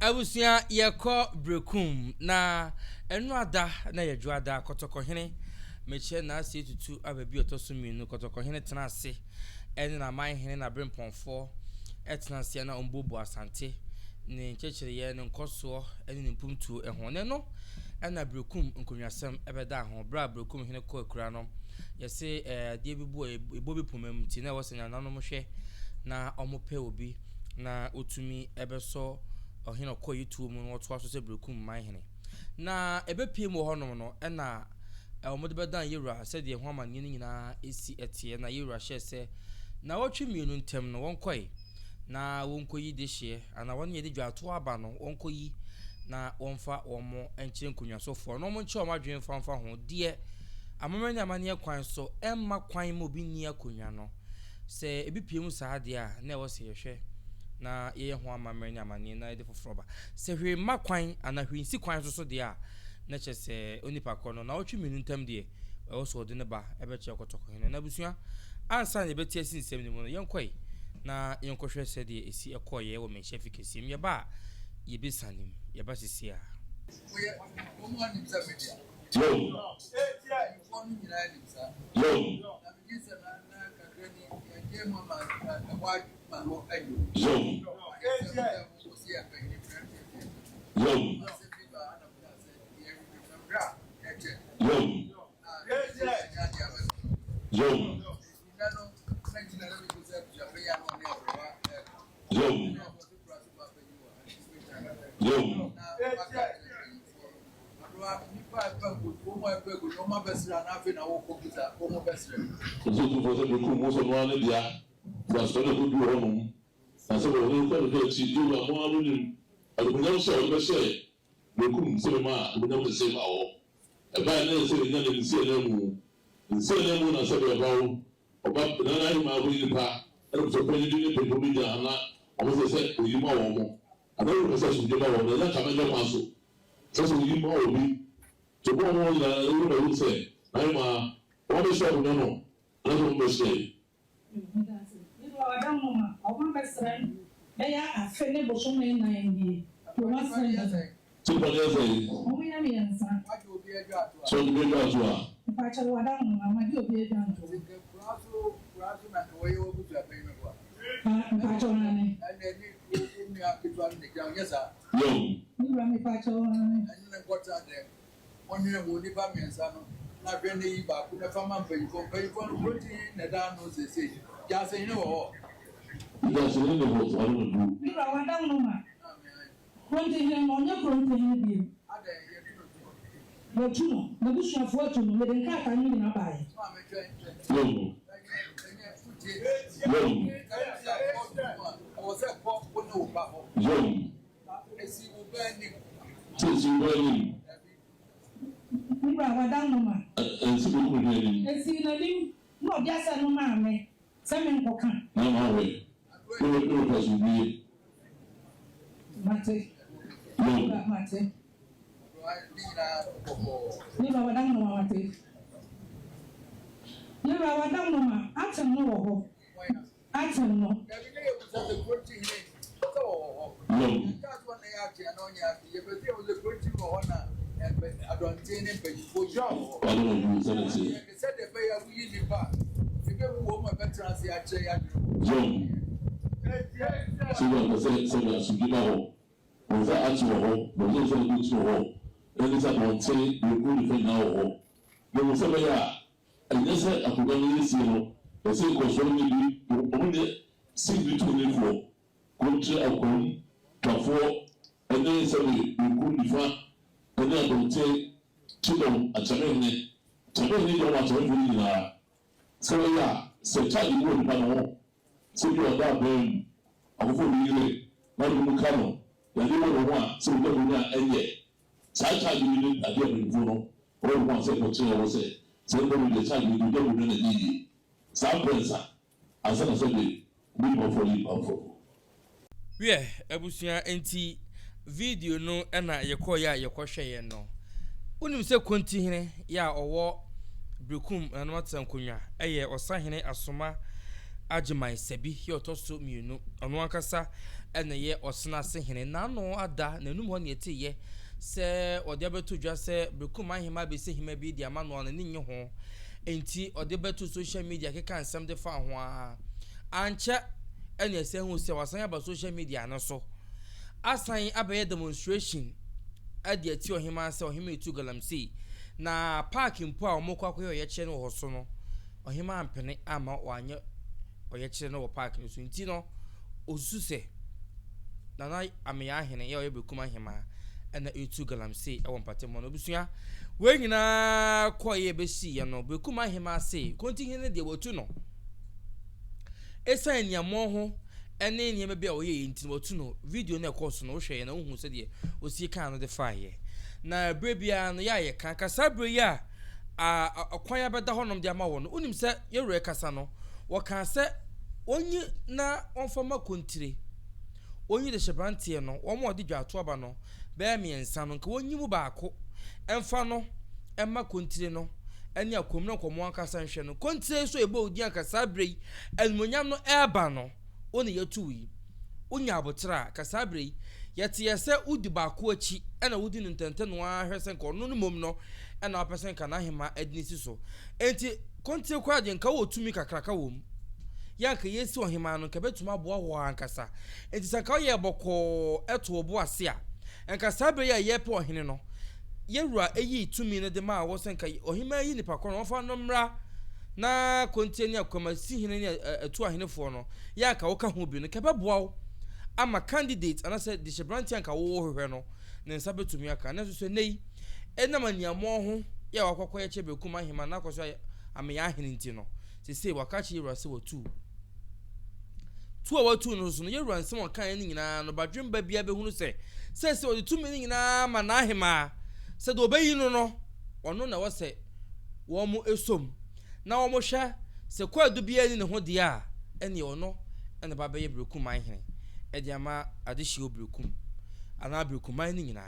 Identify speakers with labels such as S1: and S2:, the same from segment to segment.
S1: Abusia yeko Brekum na enu ada na yeju ada kotokohene meche na ase tutu ababi otosuminu kotokohene tena ase ene na man hene na brempomfo etena ase na ombobo asante ne nchechire ye ne nkoso ene ne mpumtu ehone no ena Brekum nkonwasem ebeda ho bra Brekum hene ko akura no yese de bibu ebobi pomam ti na wosenya nanom hwe na omope obi na otumi ebeso ohina ko YouTube mu no to aso se Brekum man hene na ebepie mu honom no na omode bedan yewura se de ho amane nyina esi etie na yewura hye se na wotwe mienu ntem no wonkoi na wonkoyi de hye ana won ye de dwato aba no wonkoyi na wonfa omo enkyire nkonwasofo no mo nche o madwen fanfa ho de amamanya amane kwan so emma kwan mo bi ni akonwa no se ebipie mu saade a na wo se yehwe na ye ho amamanya amane na de foforoba se hwe makwan ana hwe nsi kwan so de a na chese onipa kono na otwe minu ntam de o so de ne ba ebe che kotoko hene na busua ansa ne beti asin nsem ni mu no yenkoi na yenkohwe se de esi ekoye wo menhye fikesi me ba ye bisanim ye ba sisi a yo abusia enti video no na yekoya yekohwe no unim se konti hene ya owo Brekum na nomatam konwa eye osahene asoma Ajimai Sebi he otoso mienu ono ankasa ene ye osena se hene na no ada na num ho ne ete ye se ode beto dwa se Berekum ahema be se hema bi di ama no na nye ho enti ode beto social media ke kan sam de fa ho a anche ene se hu se wasan ya ba social media no so asan abaye demonstration ade ati ohema se ohema etu galamsey na park mpo a omokwa kwa ye che no ho so no ohema ampene ama wanye oye che no park no so enti no osusu se na ameya hene ye Berekum ahema ena etu galamsey e won patemo no busua we nyina koye besi ye no Berekum ahema se konti hene de wotu no esa niamo ho ene niam bia oye enti wotu no video na course no hwe ye na hu se de osie kan no de faye na brebia no ya ye kan kasa bre ya akwan ya beda honom de ama wo no unim se ye re kasa no wo kan se onyi na onfama kontire onyi de shebrantie no wo mo de dwato aba no be mi ensa no nka onyi mu baako emfa no emma kontire no eni akom no komo ankasa nhwe no kontire so ebo odi ankasa brei elmonyam no eba no oni yetuwi unya abotra kasa brei yete yese udi baako achi ena udi ntente no ahwese nka no mom no ena apesen kana hema adnisi so enti kontire kwa de nka wo tumi kakraka wom yanka yesi ohema no nka betuma aboa wo ankasa enti saka ye boko eto obo ase a enka sabre ya ye pe ohene no yewura eyi tumi no de ma wo senka ohema yi nipa kono ofa no mra na kontini akomasi hene ni etu ahenefo no yanka wo ka ho bi no ka beboa wo ama candidate anase de shebranti anka wo hwehwe no ne nsa betumi aka na so nei enama niamo ho ya wakwakwọ ye che Berekum ahema na akoso ameya ahene nti no sese wakachi yewura se wo tu a watu no so no yewura nsem okan ni nyina no badwemba bia behunu se sese odi tumi ni nyina ma na ahema se do obayi no ono na wose wo mu esom na wo mo hwa se kwadu bia ni ne ho de a ene ono ene ba be ye Berekum ahene e de ama adehye Berekum ana Berekum ni nyina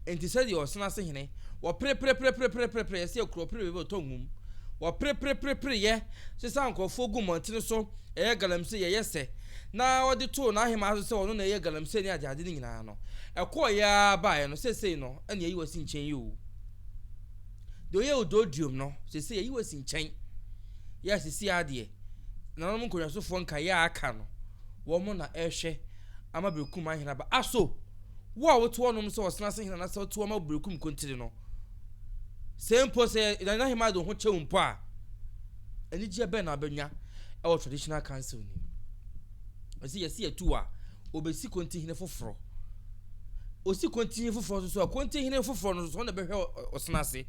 S1: enti se de osena se hene wo pre se ekro pre be otongum wo pre ye se sankofo gumantene so galamsey ye yese na odi to na ahema aso se ono na ye galamsey ni ade ni nyina no ya bae no sesei no ene yi wasi nchen yi o do ye ododium no sesei yi wasi nchen ya sisi ade na no nkonyasofo nka ya aka no wo mo na ehwe ama Berekum ahena ba aso wo woto onom se osena se hena na se to ama Berekum kontiri no sempo se na ahema do ho chewumpo a eni je be na abanya our traditional council ni asi yesi etu a obesi konti hene foforo osi konti hene foforo so konti hene foforo no so na behwe osenase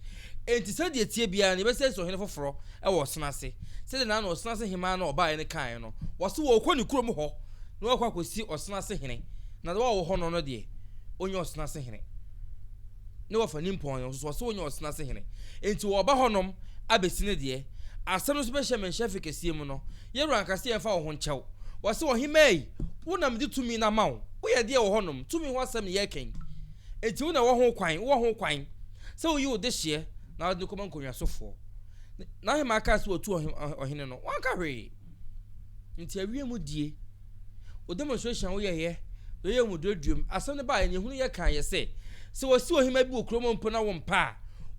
S1: enti se de tie bia ne be se so hene foforo e wo osenase se de na na osenase hema na oba ye ne kan no wo se wo kwani kurom ho na wo kwakosi osenase hene na wo ho no de onye osenase hene ne wo fa nimpon so so onye osenase hene enti wo ba honom abesi ne de asem so be hye men chef kesie mu no yeru ankase ye fa wo ho nchew wo se wo himei wonam di tumi na mawo wo ye de wo honom tumi ho asem ye ken enti wo na wo ho kwan se wo yi wo de hye na wo de koma nkonwa sofo na he maka se wo tu ohene no wan ka hwe enti awie mu die o demonstration wo ye mu doduum asem ne ba ye hunu ye kan ye se wo si ohima bi wo kromo mpo na wo mpa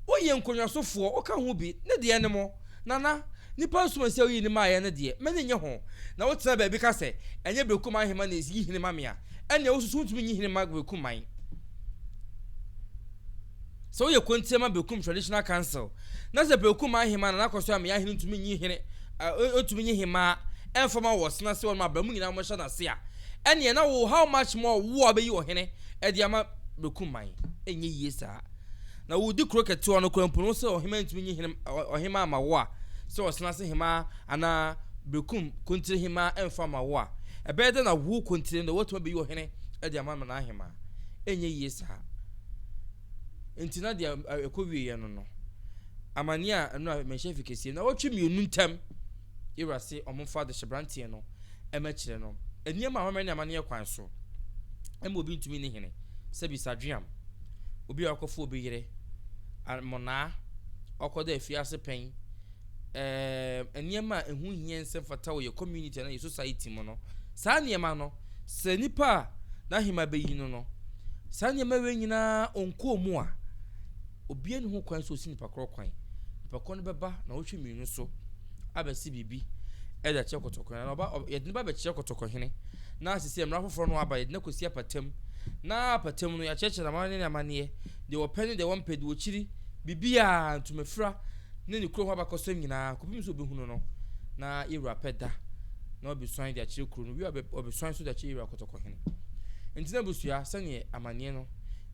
S1: wo ye nkonwa sofo o ka ho bi ne de ne mo nana nipa suma se oyi ni ma ye ne de me nye ho na wo tena ba bi ka se enye Berekum ahema na ezi hine ma me a ene wo susu ntumi nyi hine ma Berekum man so ye kontie ma Berekum traditional council na se Berekum ahema na akoso am ya hine ntumi nyi hine otumi nyi hima enfama wo sena se wo ma ba mu nyina mo hye na se a ene na wo how much more wo abeyi wo hine e de ama Berekum man enye yesa na wo di kroket wo no kwampuno se ohema ntumi nyi hine ohema ama wo a se wo sena se hima ana Berekum kontire hima emfa ma wo a ebede na wo kontire no wotuma beyi wo hine e de ama na ahema enye yesa entina de ekowie no amania no me chef kesie na wotwe mienu ntam irase omfa de shebrantie no emekire no eniema amamani amane kwan so ema obi ntumi ne hene se bisadwiam obi akofo obi yire amona okoda afiase pen eniema ehu hien se fata wo ye community na ye society mo no saa niema no se nipa na hima be yi no saa nyema we nyina onko mu a obie ne ho kwan so si nipa kro kwan nipa kro no beba na wo hwemi no so abesi bibi e da che kotoko na oba ye de ba be che kotoko hene na asisi emra foforo no aba ye de na kosi apatem na apatem no ya cheche na mane na mane de wo peni de won pedi wo chiri bibi a ntumafra ne ne kro ho aba kosem nyina kopim so obehunu no na ewura peda na obi swan de a chiri kro no wi obi swan so de a chiri ewura kotoko hene ntina busua sane amane no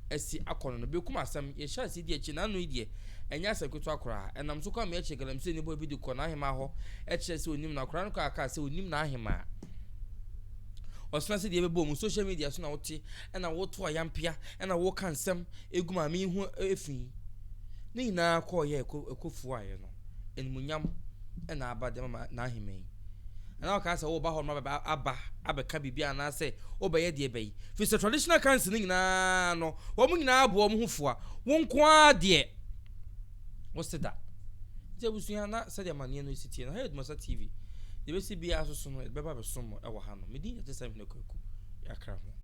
S1: esi akono no Berekum asam ye sha si de echi na no ide enya sakuto akora enam so kwa me echi galam se ni bo bi di ko na ahema ho echi se onim na akora no ka aka se onim na ahema osna se de bebo mu social media so na wote na woto ayampia na wo kan nsem eguma me hu efin ni na ko ye ekofu aye no enmunyam na aba de na ahema yi na o ka se wo ba ho no aba ka bibia na se o ba ye de ebe fi se traditional council ni na no wo mu nyina abo wo hufua wo nko ade wo se da je busuya na se de manie no sitie na ADUMASA TV de be si bia so so no be ba be so mo e wo ha no me din ye te se me ko ya kra ho